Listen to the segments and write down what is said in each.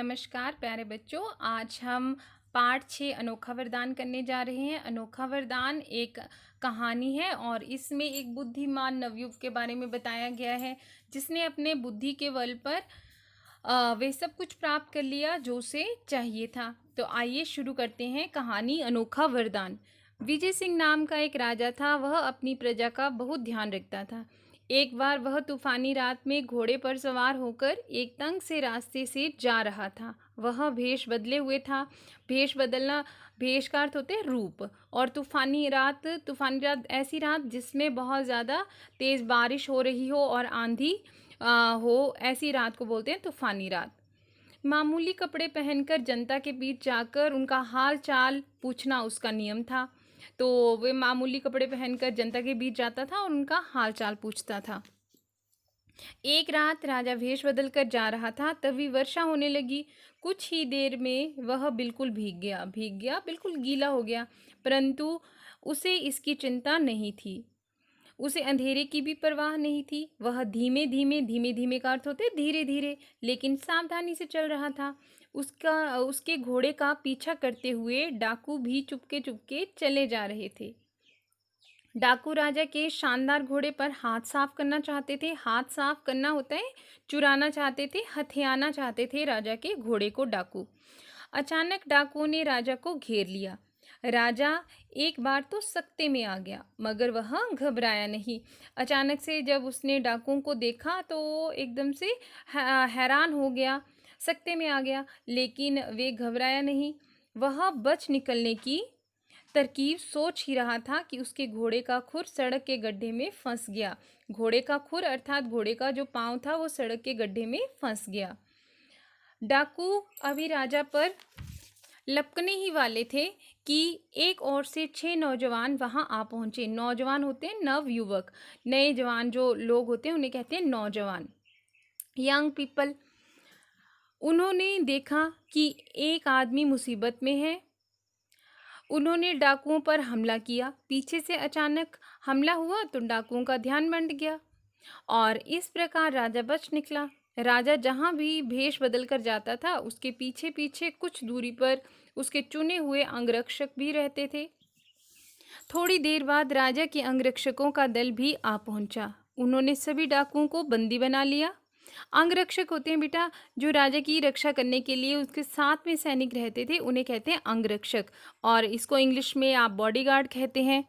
नमस्कार प्यारे बच्चों। आज हम पाठ 6 अनोखा वरदान करने जा रहे हैं। अनोखा वरदान एक कहानी है और इसमें एक बुद्धिमान नवयुवक के बारे में बताया गया है जिसने अपने बुद्धि के बल पर वे सब कुछ प्राप्त कर लिया जो उसे चाहिए था। तो आइए शुरू करते हैं कहानी अनोखा वरदान। विजय सिंह नाम का एक राजा था। वह अपनी प्रजा का बहुत ध्यान रखता था। एक बार वह तूफानी रात में घोड़े पर सवार होकर एक तंग से रास्ते से जा रहा था। वह भेष बदले हुए था। भेष बदलना, भेष का अर्थ होते हैं रूप। और तूफानी रात ऐसी रात जिसमें बहुत ज़्यादा तेज़ बारिश हो रही हो और आंधी हो, ऐसी रात को बोलते हैं तूफानी रात। मामूली कपड़े पहनकर जनता के बीच जाकर उनका हाल चाल पूछना उसका नियम था। तो वे मामूली कपड़े पहनकर जनता के बीच जाता था और उनका हाल चाल पूछता था। एक रात राजा भेष बदल कर जा रहा था, तभी वर्षा होने लगी। कुछ ही देर में वह बिल्कुल भीग गया, बिल्कुल गीला हो गया। परंतु उसे इसकी चिंता नहीं थी। उसे अंधेरे की भी परवाह नहीं थी। वह धीमे धीमे का अर्थ होते धीरे धीरे लेकिन सावधानी से चल रहा था। उसके घोड़े का पीछा करते हुए डाकू भी चुपके चुपके चले जा रहे थे। डाकू राजा के शानदार घोड़े पर हाथ साफ करना चाहते थे। हाथ साफ करना होता है चुराना चाहते थे, हथियाना चाहते थे राजा के घोड़े को डाकू। अचानक डाकुओं ने राजा को घेर लिया। राजा एक बार तो सकते में आ गया, मगर वह घबराया नहीं। अचानक से जब उसने डाकुओं को देखा तो वो एकदम से हैरान हो गया, सकते में आ गया, लेकिन वे घबराया नहीं। वह बच निकलने की तरकीब सोच ही रहा था कि उसके घोड़े का खुर सड़क के गड्ढे में फंस गया। घोड़े का खुर अर्थात घोड़े का जो पाँव था वो सड़क के गड्ढे में फंस गया। डाकू अभी राजा पर लपकने ही वाले थे कि एक ओर से 6 नौजवान वहां आ पहुंचे। नौजवान होते हैं नवयुवक, नए जवान जो लोग होते हैं उन्हें कहते हैं नौजवान, यंग पीपल। उन्होंने देखा कि एक आदमी मुसीबत में है। उन्होंने डाकुओं पर हमला किया। पीछे से अचानक हमला हुआ तो डाकुओं का ध्यान बंट गया और इस प्रकार राजा बच निकला। राजा जहाँ भी भेष बदल कर जाता था उसके पीछे पीछे कुछ दूरी पर उसके चुने हुए अंगरक्षक भी रहते थे। थोड़ी देर बाद राजा के अंगरक्षकों का दल भी आ पहुंचा। उन्होंने सभी डाकुओं को बंदी बना लिया। अंगरक्षक होते हैं बेटा जो राजा की रक्षा करने के लिए उसके साथ में सैनिक रहते थे, उन्हें कहते हैं अंगरक्षक, और इसको इंग्लिश में आप बॉडीगार्ड कहते हैं।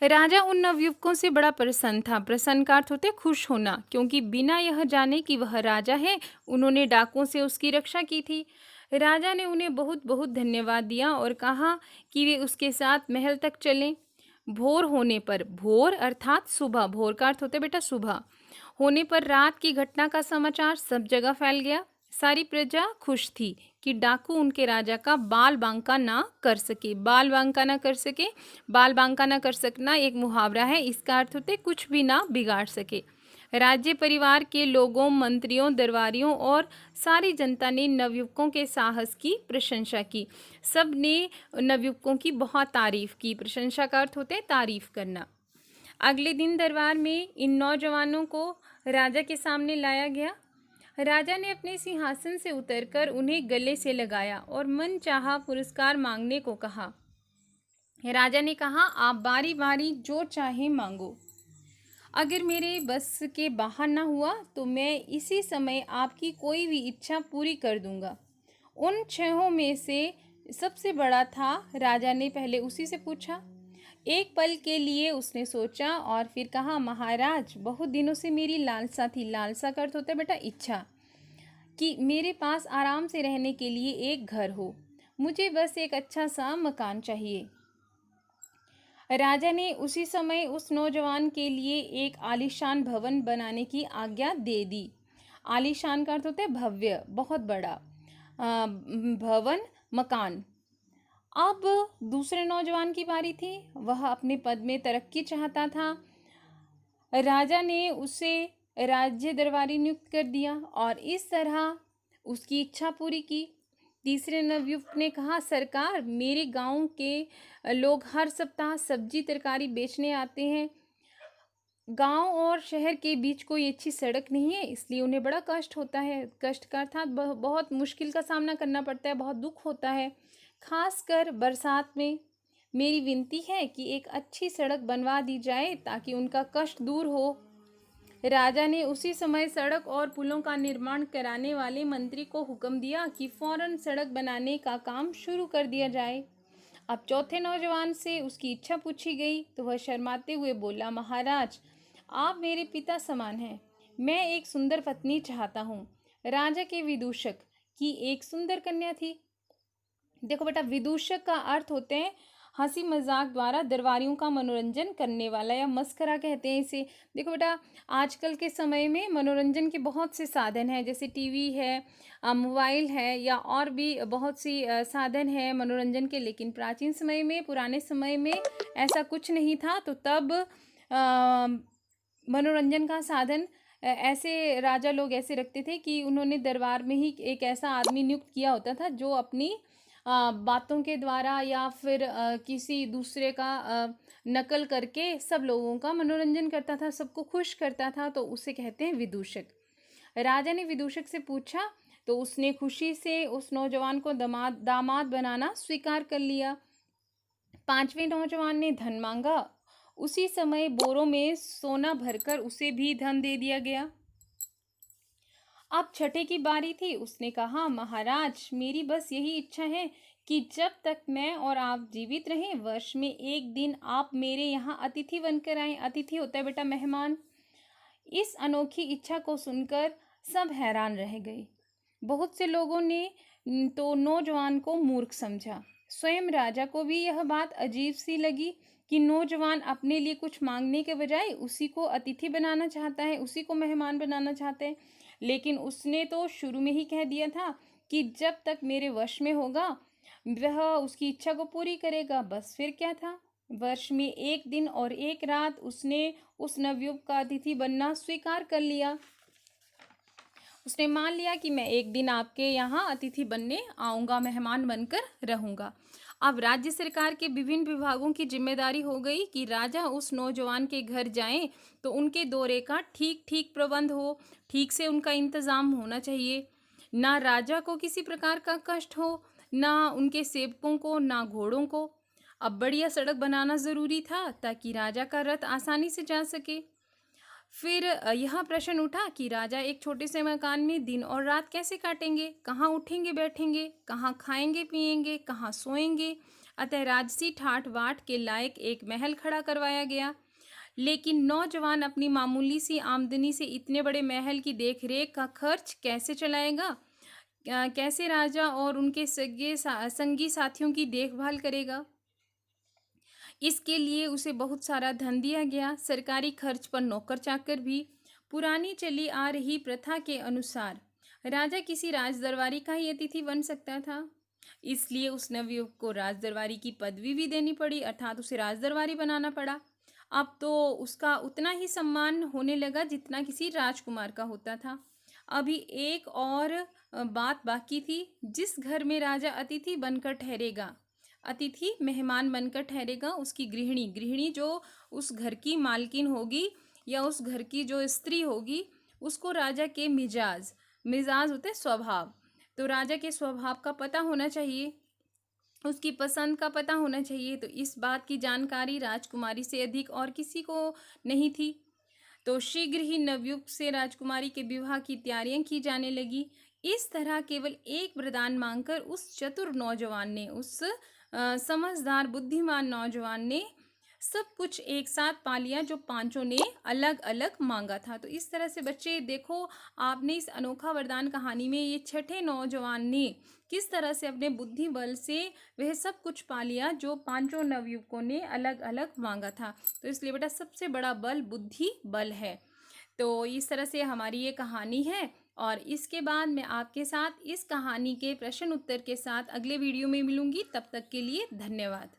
राजा उन नवयुवकों से बड़ा प्रसन्न था। प्रसन्न का अर्थ होता है खुश होना, क्योंकि बिना यह जाने कि वह राजा है उन्होंने डाकुओं से उसकी रक्षा की थी। राजा ने उन्हें बहुत बहुत धन्यवाद दिया और कहा कि वे उसके साथ महल तक चलें। भोर होने पर, भोर अर्थात सुबह, भोर का अर्थ होता है बेटा सुबह, होने पर रात की घटना का समाचार सब जगह फैल गया। सारी प्रजा खुश थी कि डाकू उनके राजा का बाल बांका ना कर सके। बाल बांका ना कर सके, बाल बांका ना कर सकना एक मुहावरा है, इसका अर्थ होता है कुछ भी ना बिगाड़ सके। राज्य परिवार के लोगों, मंत्रियों, दरबारियों और सारी जनता ने नवयुवकों के साहस की प्रशंसा की। सब ने नवयुवकों की बहुत तारीफ की। प्रशंसा का अर्थ होता है तारीफ करना। अगले दिन दरबार में इन नौजवानों को राजा के सामने लाया गया। राजा ने अपने सिंहासन से उतरकर उन्हें गले से लगाया और मनचाहा पुरस्कार मांगने को कहा। राजा ने कहा, आप बारी बारी जो चाहे मांगो। अगर मेरे बस के बाहर ना हुआ तो मैं इसी समय आपकी कोई भी इच्छा पूरी कर दूंगा। उन 6 में से सबसे बड़ा था। राजा ने पहले उसी से पूछा। एक पल के लिए उसने सोचा और फिर कहा, महाराज, बहुत दिनों से मेरी लालसा थी। लालसा का अर्थ होता है बेटा इच्छा, कि मेरे पास आराम से रहने के लिए एक घर हो। मुझे बस एक अच्छा सा मकान चाहिए। राजा ने उसी समय उस नौजवान के लिए एक आलीशान भवन बनाने की आज्ञा दे दी। आलीशान का अर्थ होता है भव्य, बहुत बड़ा भवन, मकान। अब दूसरे नौजवान की बारी थी। वह अपने पद में तरक्की चाहता था। राजा ने उसे राज्य दरबारी नियुक्त कर दिया और इस तरह उसकी इच्छा पूरी की। तीसरे नवयुवक ने कहा, सरकार, मेरे गांव के लोग हर सप्ताह सब्जी तरकारी बेचने आते हैं। गांव और शहर के बीच कोई अच्छी सड़क नहीं है, इसलिए उन्हें बड़ा कष्ट होता है। कष्ट का अर्थात बहुत मुश्किल का सामना करना पड़ता है, बहुत दुख होता है, खासकर बरसात में। मेरी विनती है कि एक अच्छी सड़क बनवा दी जाए ताकि उनका कष्ट दूर हो। राजा ने उसी समय सड़क और पुलों का निर्माण कराने वाले मंत्री को हुक्म दिया कि फौरन सड़क बनाने का काम शुरू कर दिया जाए। अब चौथे नौजवान से उसकी इच्छा पूछी गई तो वह शर्माते हुए बोला, महाराज, आप मेरे पिता समान हैं। मैं एक सुंदर पत्नी चाहता हूँ। राजा के विदूषक की एक सुंदर कन्या थी। देखो बेटा, विदूषक का अर्थ होते हैं हंसी मजाक द्वारा दरबारियों का मनोरंजन करने वाला, या मस्करा कहते हैं इसे। देखो बेटा, आजकल के समय में मनोरंजन के बहुत से साधन हैं, जैसे टीवी है, मोबाइल है, या और भी बहुत सी साधन हैं मनोरंजन के। लेकिन प्राचीन समय में, पुराने समय में ऐसा कुछ नहीं था। तो तब मनोरंजन का साधन ऐसे राजा लोग ऐसे रखते थे कि उन्होंने दरबार में ही एक ऐसा आदमी नियुक्त किया होता था जो अपनी बातों के द्वारा या फिर किसी दूसरे का नकल करके सब लोगों का मनोरंजन करता था, सबको खुश करता था। तो उसे कहते हैं विदूषक। राजा ने विदूषक से पूछा तो उसने खुशी से उस नौजवान को दामाद बनाना स्वीकार कर लिया। पांचवें नौजवान ने धन मांगा। उसी समय बोरों में सोना भरकर उसे भी धन दे दिया गया। अब छठे की बारी थी। उसने कहा, महाराज, मेरी बस यही इच्छा है कि जब तक मैं और आप जीवित रहें, वर्ष में एक दिन आप मेरे यहाँ अतिथि बनकर आएं। अतिथि होता है बेटा मेहमान। इस अनोखी इच्छा को सुनकर सब हैरान रह गए। बहुत से लोगों ने तो नौजवान को मूर्ख समझा। स्वयं राजा को भी यह बात अजीब सी लगी कि नौजवान अपने लिए कुछ मांगने के बजाय उसी को अतिथि बनाना चाहता है, उसी को मेहमान बनाना चाहते हैं। लेकिन उसने तो शुरू में ही कह दिया था कि जब तक मेरे वश में होगा वह उसकी इच्छा को पूरी करेगा। बस फिर क्या था, वर्ष में एक दिन और एक रात उसने उस नवयुवक का अतिथि बनना स्वीकार कर लिया। उसने मान लिया कि मैं एक दिन आपके यहाँ अतिथि बनने आऊँगा, मेहमान बनकर रहूँगा। अब राज्य सरकार के विभिन्न विभागों की जिम्मेदारी हो गई कि राजा उस नौजवान के घर जाएं तो उनके दौरे का ठीक ठीक प्रबंध हो, ठीक से उनका इंतज़ाम होना चाहिए। ना राजा को किसी प्रकार का कष्ट हो, ना उनके सेवकों को, ना घोड़ों को। अब बढ़िया सड़क बनाना ज़रूरी था ताकि राजा का रथ आसानी से जा सके। फिर यह प्रश्न उठा कि राजा एक छोटे से मकान में दिन और रात कैसे काटेंगे, कहाँ उठेंगे बैठेंगे, कहाँ खाएंगे पिएंगे, कहाँ सोएंगे। अतः राजसी ठाट बाट के लायक एक महल खड़ा करवाया गया। लेकिन नौजवान अपनी मामूली सी आमदनी से इतने बड़े महल की देखरेख का खर्च कैसे चलाएगा? कैसे राजा और उनके संगी साथियों की देखभाल करेगा? इसके लिए उसे बहुत सारा धन दिया गया, सरकारी खर्च पर नौकर चाकर भी। पुरानी चली आ रही प्रथा के अनुसार राजा किसी राजदरबारी का ही अतिथि बन सकता था। इसलिए उस नवयुवक को राजदरबारी की पदवी भी देनी पड़ी, अर्थात उसे राजदरबारी बनाना पड़ा। अब तो उसका उतना ही सम्मान होने लगा जितना किसी राजकुमार का होता था। अभी एक और बात बाकी थी। जिस घर में राजा अतिथि बनकर ठहरेगा, अतिथि मेहमान बनकर ठहरेगा, उसकी गृहिणी, गृहिणी जो उस घर की मालकिन होगी या उस घर की जो स्त्री होगी, उसको राजा के मिजाज, मिजाज होते स्वभाव, तो राजा के स्वभाव का पता होना चाहिए, उसकी पसंद का पता होना चाहिए। तो इस बात की जानकारी राजकुमारी से अधिक और किसी को नहीं थी। तो शीघ्र ही नवयुवक से राजकुमारी के विवाह की तैयारियां की जाने लगी। इस तरह केवल एक वरदान मांगकर उस चतुर नौजवान ने, उस समझदार बुद्धिमान नौजवान ने सब कुछ एक साथ पा लिया जो पांचों ने अलग अलग मांगा था। तो इस तरह से बच्चे देखो, आपने इस अनोखा वरदान कहानी में ये छठे नौजवान ने किस तरह से अपने बुद्धि बल से वह सब कुछ पा लिया जो पांचों नवयुवकों ने अलग अलग मांगा था। तो इसलिए बेटा सबसे बड़ा बल बुद्धि बल है। तो इस तरह से हमारी ये कहानी है, और इसके बाद मैं आपके साथ इस कहानी के प्रश्न उत्तर के साथ अगले वीडियो में मिलूंगी। तब तक के लिए धन्यवाद।